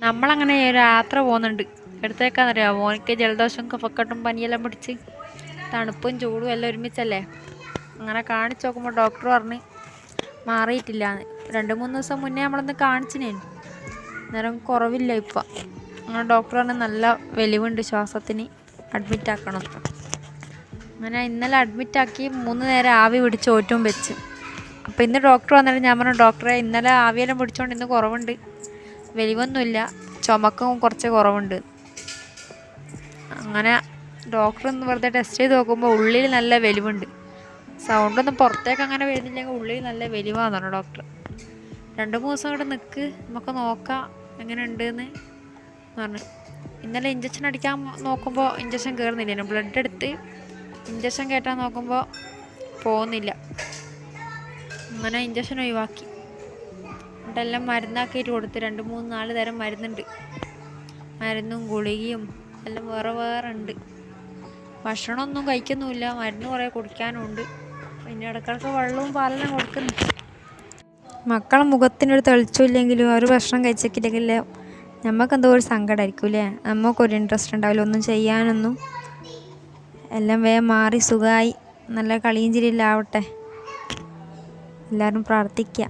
നമ്മളങ്ങനെ ഒരു യാത്ര പോകുന്നുണ്ട്. എടുത്തേക്കാന്നറിയാമോ? മോനിക്ക് ജലദോഷം കഫക്കെട്ടും പനിയെല്ലാം പിടിച്ച് തണുപ്പും ചൂടും എല്ലാം ഒരുമിച്ചല്ലേ. അങ്ങനെ കാണിച്ച് നോക്കുമ്പോൾ ഡോക്ടർ പറഞ്ഞ് മാറിയിട്ടില്ലാന്ന്. 2-3 ദിവസം മുന്നേ നമ്മളൊന്ന് കാണിച്ചിനേനു, അന്നേരം കുറവില്ല ഇപ്പം. അങ്ങനെ ഡോക്ടർ പറഞ്ഞ് നല്ല വലിവുണ്ട് ശ്വാസത്തിന്, അഡ്മിറ്റ് ആക്കണം. അങ്ങനെ ഇന്നലെ അഡ്മിറ്റാക്കി 3 നേരം ആവി പിടിച്ച് ഓറ്റും വെച്ച്. അപ്പോൾ ഇന്ന് ഡോക്ടർ വന്നിട്ട് ഞാൻ പറഞ്ഞു, ഡോക്ടറെ ഇന്നലെ ആവിയെല്ലാം പിടിച്ചോണ്ട് ഇന്ന് കുറവുണ്ട്, വലിവൊന്നുമില്ല, ചുമക്കും കുറച്ച് കുറവുണ്ട്. അങ്ങനെ ഡോക്ടർ ഒന്ന് വെറുതെ ടെസ്റ്റ് ചെയ്ത് നോക്കുമ്പോൾ ഉള്ളിൽ നല്ല വലിവുണ്ട്. സൗണ്ടൊന്നും പുറത്തേക്ക് അങ്ങനെ വരുന്നില്ലെങ്കിൽ ഉള്ളിൽ നല്ല വലിവാന്ന് പറഞ്ഞു ഡോക്ടർ. 2-3 ദിവസം ഇവിടെ നിൽക്ക്, നമുക്ക് നോക്കാം എങ്ങനെ ഉണ്ടെന്ന് പറഞ്ഞു. ഇന്നലെ ഇഞ്ചക്ഷൻ അടിക്കാൻ നോക്കുമ്പോൾ ഇഞ്ചക്ഷൻ കയറുന്നില്ല. ബ്ലഡ് എടുത്ത് ഇഞ്ചക്ഷൻ കയറ്റാൻ നോക്കുമ്പോൾ പോകുന്നില്ല. അങ്ങനെ ഇഞ്ചക്ഷൻ ഒഴിവാക്കി. എന്നിട്ടെല്ലാം മരുന്നാക്കിയിട്ട് കൊടുത്ത് 2-3-4 തരം മരുന്നുണ്ട്. മരുന്നും ഗുളികയും എല്ലാം വേറെ വേറെ ഉണ്ട്. ഭക്ഷണമൊന്നും കഴിക്കുന്നുമില്ല, മരുന്ന് കുറേ കുടിക്കാനുണ്ട്. പിന്നെ ഇടയ്ക്കിടയ്ക്ക് വെള്ളവും പാലെല്ലാം കൊടുക്കുന്നു. മക്കളെ മുഖത്തിനൊരു തെളിച്ചില്ലെങ്കിലും അവർ ഭക്ഷണം കഴിച്ചിട്ടില്ലെങ്കിൽ നമുക്കെന്തോ ഒരു സങ്കടമായിരിക്കും അല്ലേ. നമുക്കൊരു ഇൻട്രസ്റ്റ് ഉണ്ടാവില്ല ഒന്നും ചെയ്യാനൊന്നും. എല്ലാം വേഗം മാറി സുഖമായി നല്ല കളിയും ചിരിയെല്ലാം ആവട്ടെ. എല്ലാവരും പ്രാർത്ഥിക്കുക.